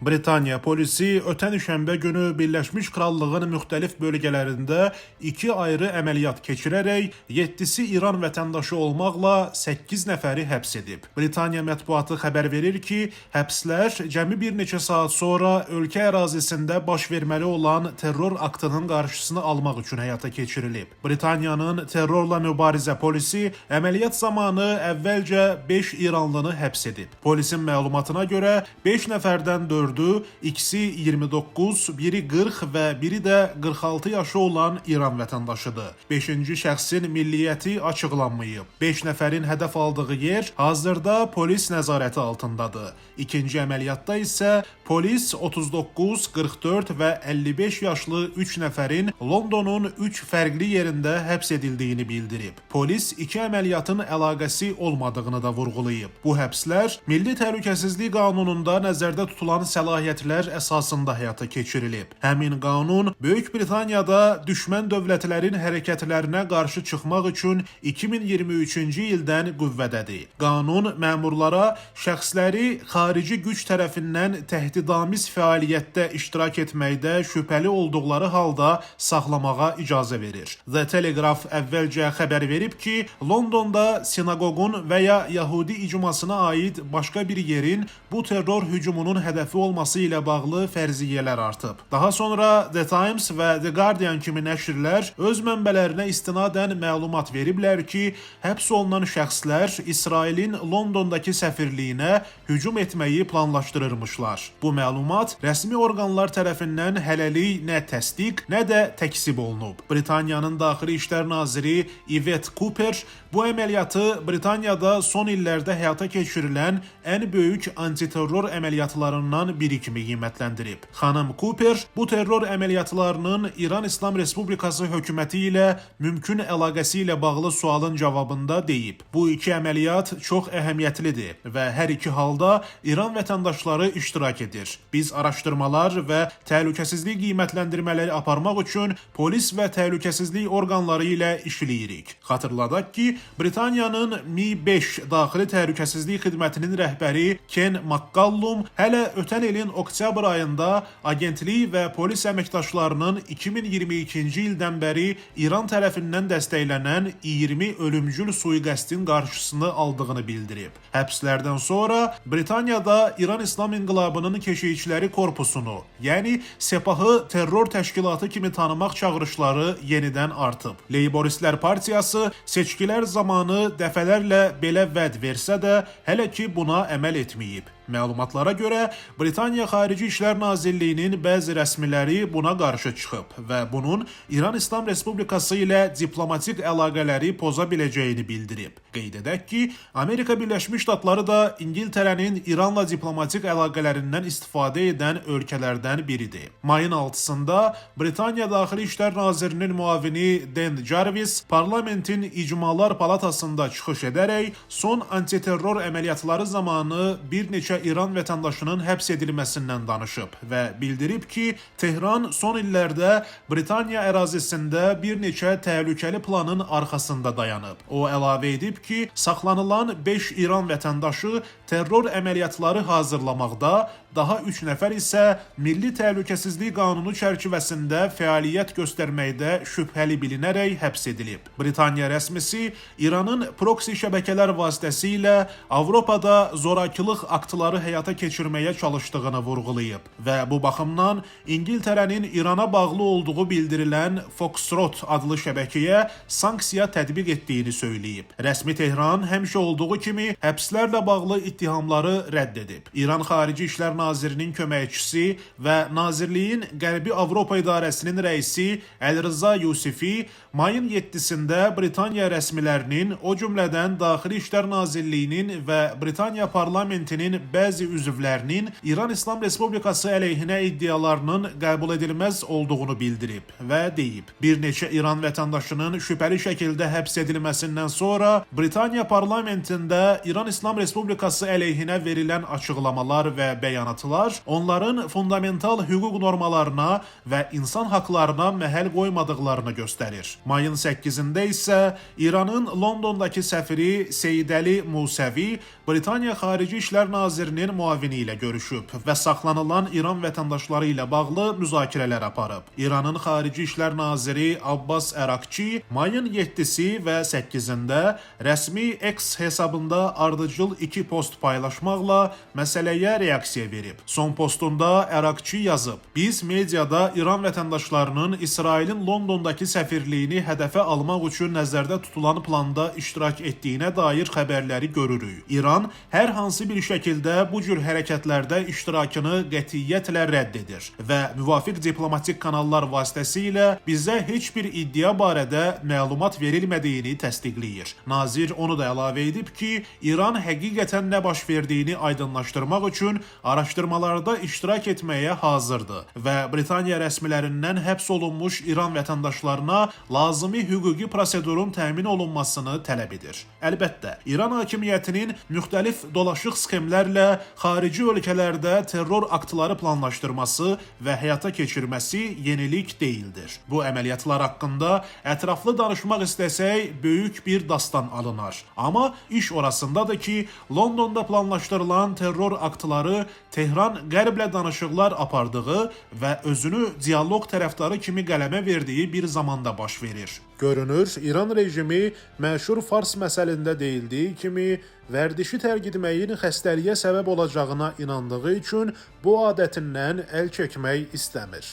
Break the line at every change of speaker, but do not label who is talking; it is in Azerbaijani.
Britaniya polisi ötən şənbə günü Birləşmiş Krallığın müxtəlif bölgələrində 2 ayrı əməliyyat keçirərək 7-si İran vətəndaşı olmaqla 8 nəfəri həbs edib. Britaniya mətbuatı xəbər verir ki, həbslər cəmi bir neçə saat sonra ölkə ərazisində baş verməli olan terror aktının qarşısını almaq üçün həyata keçirilib. Britaniyanın terrorla mübarizə polisi əməliyyat zamanı əvvəlcə 5 İranlını həbs edib. Polisin məlumatına görə 5 nəfərdən 4-ü, ikisi 29, biri 40 və biri də 46 yaşı olan İran vətəndaşıdır. 5-ci şəxsin milliyyəti açıqlanmayıb. 5 nəfərin hədəf aldığı yer hazırda polis nəzarəti altındadır. İkinci əməliyyatda isə polis 39, 44 və 55 yaşlı 3 nəfərin Londonun 3 fərqli yerində həbs edildiyini bildirib. Polis 2 əməliyyatın əlaqəsi olmadığını da vurğulayıb. Bu həbslər Milli Təhlükəsizlik Qanununda nəzərdə tutulan səlahiyyətlər əsasında həyata keçirilib. Həmin qanun Böyük Britaniyada düşmən dövlətlərin hərəkətlərinə qarşı çıxmaq üçün 2023-cü ildən qüvvədədir. Qanun məmurlara şəxsləri xarici güc tərəfindən təhdidamiz fəaliyyətdə iştirak etməkdə şübhəli olduqları halda saxlamağa icazə verir. The Telegraph əvvəlcə xəbər verib ki, Londonda sinaqoqun və ya Yahudi icmasına aid başqa bir yerin bu terror hücumunun hədəfi olması ilə bağlı fərziyyələr artıb. Daha sonra The Times və The Guardian kimi nəşrlər öz mənbələrinə istinadən məlumat veriblər ki, həbs olunan şəxslər İsrailin Londondakı səfirliyinə hücum etməyi planlaşdırırmışlar. Bu məlumat rəsmi orqanlar tərəfindən hələlik nə təsdiq, nə də təkzib olunub. Britaniyanın Daxili İşlər naziri Yvette Cooper bu əməliyyatı Britaniyada son illərdə həyata keçirilən ən böyük antiterror əməliyyatlarından biri kimi qiymətləndirib. Xanım Cooper bu terror əməliyyatlarının İran İslam Respublikası hökuməti ilə mümkün əlaqəsi ilə bağlı sualın cavabında deyib. Bu iki əməliyyat çox əhəmiyyətlidir və hər iki halda İran vətəndaşları iştirak edir. Biz araşdırmalar və təhlükəsizlik qiymətləndirmələri aparmaq üçün polis və təhlükəsizlik orqanları ilə işləyirik. Xatırladaq ki, Britaniyanın Mi-5 daxili təhlükəsizlik xidmətinin rəhbəri Ken McCallum hələ ötən ilin oktyabr ayında agentlik və polis əməkdaşlarının 2022-ci ildən bəri İran tərəfindən dəstəklənən 20 ölümcül sui-qəsdin qarşısını aldığını bildirib. Həbslərdən sonra Britaniyada İran İslam İnqilabının Keşikçiləri Korpusunu, yəni Sepahı terror təşkilatı kimi tanımaq çağırışları yenidən artıb. Leyboristlər Partiyası seçkilər zamanı dəfələrlə belə vəd versə də hələ ki buna əməl etməyib. Məlumatlara görə Britaniya Xarici İşlər Nazirliyinin bəzi rəsmiləri buna qarşı çıxıb və bunun İran İslam Respublikası ilə diplomatik əlaqələri poza biləcəyini bildirib. Qeyd edək ki, Amerika Birləşmiş Ştatları da İngiltərənin İranla diplomatik əlaqələrindən istifadə edən ölkələrdən biridir. Mayın 6-sında Britaniya Daxili İşlər Nazirinin müavini Dan Jarvis parlamentin İcmalar Palatasında çıxış edərək son antiterror əməliyyatları zamanı bir neçə İran vətəndaşının həbs edilməsindən danışıb və bildirib ki, Tehran son illərdə Britaniya ərazisində bir neçə təhlükəli planın arxasında dayanıb. O əlavə edib ki, saxlanılan 5 İran vətəndaşı terror əməliyyatları hazırlamaqda, daha 3 nəfər isə Milli Təhlükəsizlik Qanunu çərçivəsində fəaliyyət göstərməkdə şübhəli bilinərək həbs edilib. Britaniya rəsmisi İranın proksi şəbəkələr vasitəsilə Avropada zorakılıq aktları həyata keçirməyə çalışdığını vurğulayıb və bu baxımdan İngiltərənin İrana bağlı olduğu bildirilən Foxtrot adlı şəbəkəyə sanksiya tətbiq etdiyini söyləyib. Rəsmi Tehran həmişə olduğu kimi həbslərlə bağlı ittihamları rədd edib. İran Xarici İşlər Nazirinin köməkçisi və Nazirliyin Qərbi Avropa İdarəsinin rəisi Əlrıza Yusifi mayın 7-sində Britaniya rəsmilərinin, o cümlədən Daxili İşlər Nazirliyinin və Britaniya parlamentinin bəzi üzvlərinin İran İslam Respublikası əleyhinə iddialarının qəbul edilməz olduğunu bildirib və deyib. Bir neçə İran vətəndaşının şübhəli şəkildə həbs edilməsindən sonra Britaniya parlamentində İran İslam Respublikası Konstitusiyası əleyhinə verilən açıqlamalar və bəyanatlar onların fundamental hüquq normalarına və insan haqlarına məhəl qoymadıqlarını göstərir. Mayın 8-də isə İranın Londondakı səfiri Seyyidəli Musəvi Britaniya Xarici İşlər Nazirinin müavini ilə görüşüb və saxlanılan İran vətəndaşları ilə bağlı müzakirələr aparıb. İranın Xarici İşlər Naziri Abbas Ərakçi mayın 7-si və 8-də rəsmi X hesabında ardıcıl 2 post paylaşmaqla məsələyə reaksiya verib. Son postunda Ərakçi yazıb: "Biz mediada İran vətəndaşlarının İsrailin Londondakı səfirliyini hədəfə almaq üçün nəzərdə tutulan planda iştirak etdiyinə dair xəbərləri görürük. İran hər hansı bir şəkildə bu cür hərəkətlərdə iştirakını qətiyyətlə rədd edir və müvafiq diplomatik kanallar vasitəsilə bizə heç bir iddia barədə məlumat verilmədiyini təsdiqləyir." Nazir onu da əlavə edib ki, İran həqiqətən nə baş verdiyini aydınlaşdırmaq üçün araşdırmalarda iştirak etməyə hazırdır və Britaniya rəsmilərindən həbs olunmuş İran vətəndaşlarına lazımi hüquqi prosedurun təmin olunmasını tələb edir. Əlbəttə, İran hakimiyyətinin müxtəlif dolaşıq sxemlərlə xarici ölkələrdə terror aktları planlaşdırması və həyata keçirməsi yenilik deyildir. Bu əməliyyatlar haqqında ətraflı danışmaq istəsək, böyük bir dastan alınar. Amma iş orasındadır ki, Londonda planlaşdırılan terror aktları Tehran Qərblə danışıqlar apardığı və özünü dialoq tərəfdarı kimi qələmə verdiyi bir zamanda baş verir. Görünür, İran rejimi məşhur Fars məsəlində deyildiyi kimi vərdişi tərk etməyin xəstəliyə səbəb olacağına inandığı üçün bu adətindən əl çəkmək istəmir.